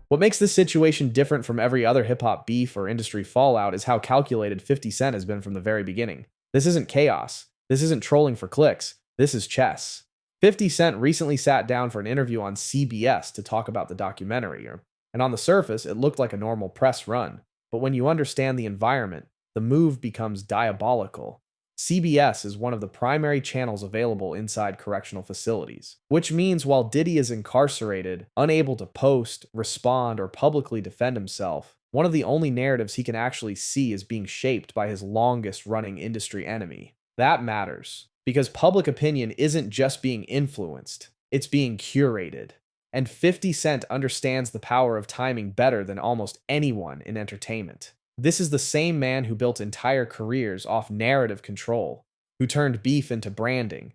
What makes this situation different from every other hip hop beef or industry fallout is how calculated 50 Cent has been from the very beginning. This isn't chaos. This isn't trolling for clicks. This is chess. 50 Cent recently sat down for an interview on CBS to talk about the documentary, and on the surface, it looked like a normal press run. But when you understand the environment, the move becomes diabolical. CBS is one of the primary channels available inside correctional facilities, which means while Diddy is incarcerated, unable to post, respond, or publicly defend himself, one of the only narratives he can actually see is being shaped by his longest running industry enemy. That matters, because public opinion isn't just being influenced, it's being curated. And 50 Cent understands the power of timing better than almost anyone in entertainment. This is the same man who built entire careers off narrative control, who turned beef into branding,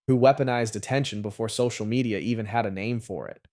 who weaponized attention before social media even had a name for it.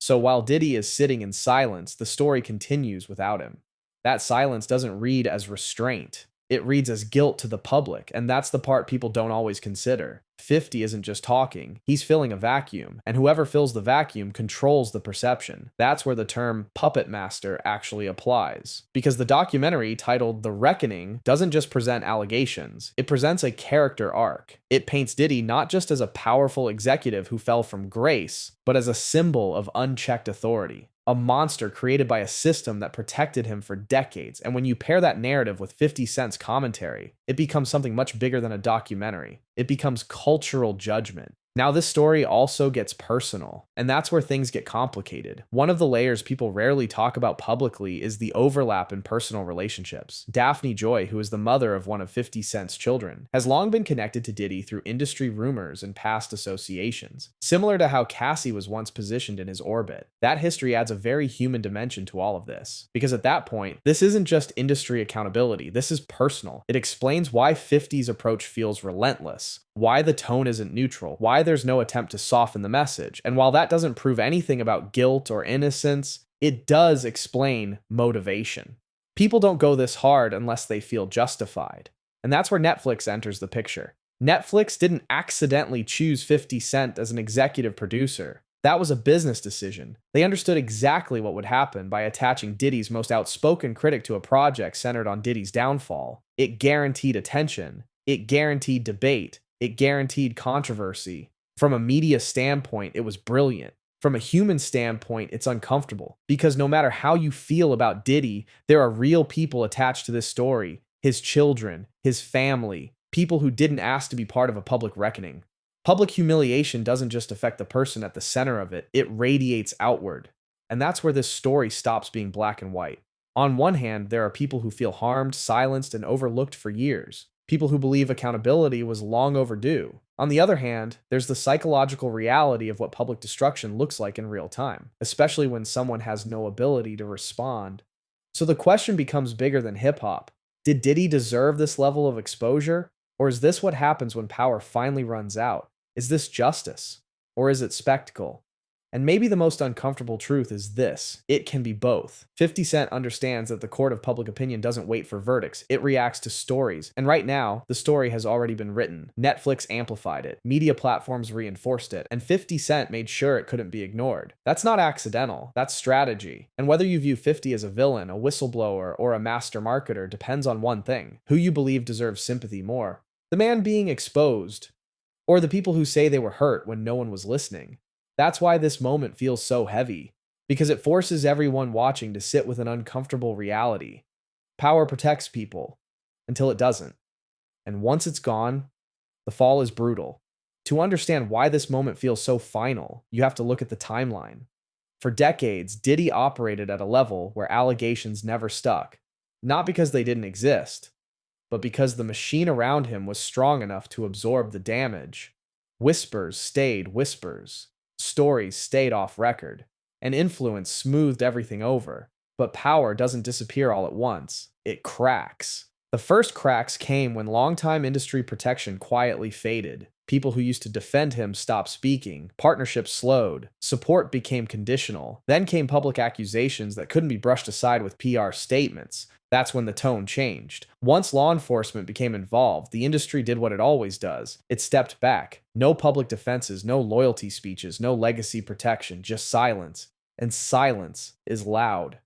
So while Diddy is sitting in silence, the story continues without him. That silence doesn't read as restraint. It reads as guilt to the public, and that's the part people don't always consider. 50 isn't just talking, he's filling a vacuum, and whoever fills the vacuum controls the perception. That's where the term puppet master actually applies. Because the documentary, titled The Reckoning, doesn't just present allegations, it presents a character arc. It paints Diddy not just as a powerful executive who fell from grace, but as a symbol of unchecked authority. A monster created by a system that protected him for decades. And when you pair that narrative with 50 Cent's commentary, it becomes something much bigger than a documentary. It becomes cultural judgment. Now, this story also gets personal, and that's where things get complicated. One of the layers people rarely talk about publicly is the overlap in personal relationships. Daphne Joy, who is the mother of one of 50 Cent's children, has long been connected to Diddy through industry rumors and past associations. Similar to how Cassie was once positioned in his orbit, that history adds a very human dimension to all of this. Because at that point, this isn't just industry accountability, this is personal. It explains why 50's approach feels relentless, why the tone isn't neutral, why there's no attempt to soften the message. And while that doesn't prove anything about guilt or innocence, it does explain motivation. People don't go this hard unless they feel justified. And that's where Netflix enters the picture. Netflix didn't accidentally choose 50 Cent as an executive producer. That was a business decision. They understood exactly what would happen by attaching Diddy's most outspoken critic to a project centered on Diddy's downfall. It guaranteed attention. It guaranteed debate. It guaranteed controversy. From a media standpoint, it was brilliant. From a human standpoint, it's uncomfortable. Because no matter how you feel about Diddy, there are real people attached to this story. His children, his family, people who didn't ask to be part of a public reckoning. Public humiliation doesn't just affect the person at the center of it, it radiates outward. And that's where this story stops being black and white. On one hand, there are people who feel harmed, silenced, and overlooked for years. People who believe accountability was long overdue. On the other hand, there's the psychological reality of what public destruction looks like in real time, especially when someone has no ability to respond. So the question becomes bigger than hip-hop. Did Diddy deserve this level of exposure? Or is this what happens when power finally runs out? Is this justice? Or is it spectacle? And maybe the most uncomfortable truth is this: it can be both. 50 Cent understands that the court of public opinion doesn't wait for verdicts, it reacts to stories. And right now, the story has already been written. Netflix amplified it, media platforms reinforced it, and 50 Cent made sure it couldn't be ignored. That's not accidental, that's strategy. And whether you view 50 as a villain, a whistleblower, or a master marketer depends on one thing: who you believe deserves sympathy more. The man being exposed, or the people who say they were hurt when no one was listening. That's why this moment feels so heavy, because it forces everyone watching to sit with an uncomfortable reality. Power protects people until it doesn't. And once it's gone, the fall is brutal. To understand why this moment feels so final, you have to look at the timeline. For decades, Diddy operated at a level where allegations never stuck, not because they didn't exist, but because the machine around him was strong enough to absorb the damage. Whispers stayed whispers. Stories stayed off record, and influence smoothed everything over. But power doesn't disappear all at once. It cracks. The first cracks came when longtime industry protection quietly faded. People who used to defend him stopped speaking. Partnerships slowed. Support became conditional. Then came public accusations that couldn't be brushed aside with PR statements. That's when the tone changed. Once law enforcement became involved, the industry did what it always does. It stepped back. No public defenses, no loyalty speeches, no legacy protection, just silence. and silence is loud.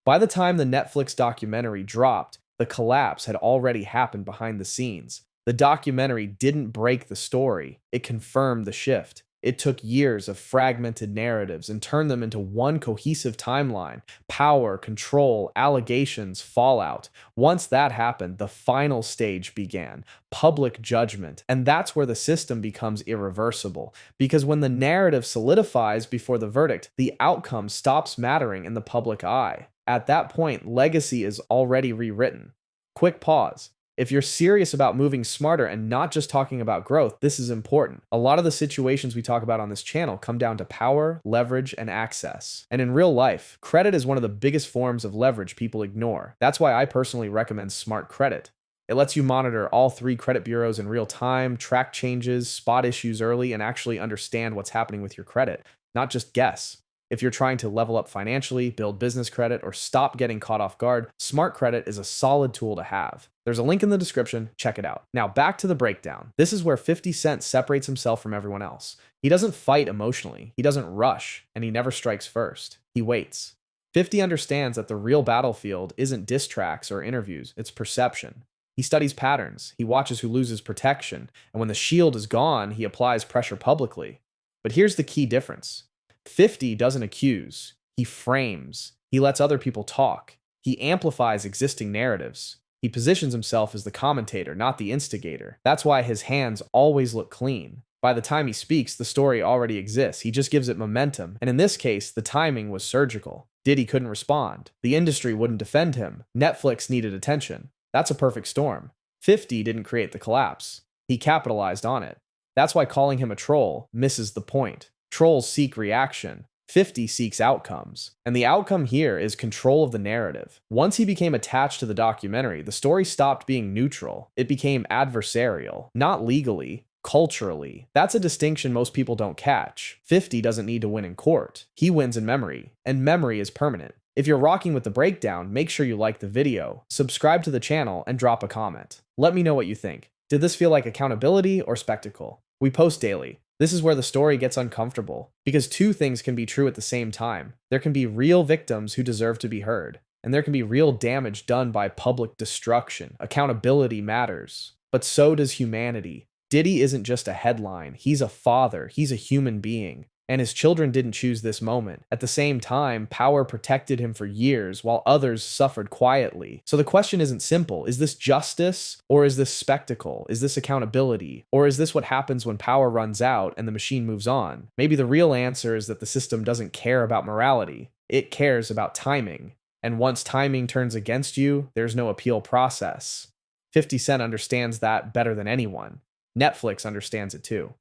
By the time the Netflix documentary dropped, the collapse had already happened behind the scenes. The documentary didn't break the story, it confirmed the shift. It took years of fragmented narratives and turned them into one cohesive timeline: power, control, allegations, fallout. Once that happened, the final stage began: public judgment. And that's where the system becomes irreversible. Because when the narrative solidifies before the verdict, the outcome stops mattering in the public eye. At that point, legacy is already rewritten. Quick pause. If you're serious about moving smarter and not just talking about growth, this is important. A lot of the situations we talk about on this channel come down to power, leverage, and access. And in real life, credit is one of the biggest forms of leverage people ignore. That's why I personally recommend Smart Credit. It lets you monitor all 3 credit bureaus in real time, track changes, spot issues early, and actually understand what's happening with your credit, not just guess. If you're trying to level up financially, build business credit, or stop getting caught off guard, Smart Credit is a solid tool to have. There's a link in the description, check it out. Now back to the breakdown. This is where 50 Cent separates himself from everyone else. He doesn't fight emotionally, he doesn't rush, and he never strikes first. He waits. 50 understands that the real battlefield isn't diss tracks or interviews, it's perception. He studies patterns, he watches who loses protection, and when the shield is gone, he applies pressure publicly. But here's the key difference. 50 doesn't accuse, he frames. He lets other people talk. He amplifies existing narratives. He positions himself as the commentator, not the instigator. That's why his hands always look clean. By the time he speaks, the story already exists. He just gives it momentum. And in this case, the timing was surgical. Diddy couldn't respond. The industry wouldn't defend him. Netflix needed attention. That's a perfect storm. 50 didn't create the collapse. He capitalized on it. That's why calling him a troll misses the point. Trolls seek reaction. 50 seeks outcomes. And the outcome here is control of the narrative. Once he became attached to the documentary, the story stopped being neutral. It became adversarial. Not legally, culturally. That's a distinction most people don't catch. 50 doesn't need to win in court. He wins in memory. And memory is permanent. If you're rocking with the breakdown, make sure you like the video, subscribe to the channel, and drop a comment. Let me know what you think. Did this feel like accountability or spectacle? We post daily. This is where the story gets uncomfortable, because 2 things can be true at the same time. There can be real victims who deserve to be heard, and there can be real damage done by public destruction. Accountability matters, but so does humanity. Diddy isn't just a headline, he's a father, he's a human being. And his children didn't choose this moment. At the same time, power protected him for years while others suffered quietly. So the question isn't simple. Is this justice, or is this spectacle? Is this accountability? Or is this what happens when power runs out and the machine moves on? Maybe the real answer is that the system doesn't care about morality. It cares about timing. And once timing turns against you, there's no appeal process. 50 Cent understands that better than anyone. Netflix understands it too.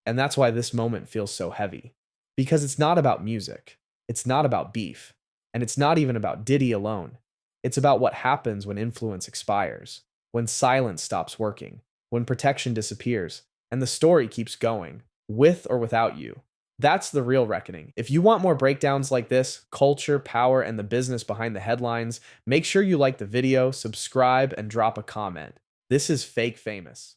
And that's why this moment feels so heavy. Because it's not about music. It's not about beef. And it's not even about Diddy alone. It's about what happens when influence expires, when silence stops working, when protection disappears, and the story keeps going, with or without you. That's the real reckoning. If you want more breakdowns like this, culture, power, and the business behind the headlines, make sure you like the video, subscribe, and drop a comment. This is Fake Famous.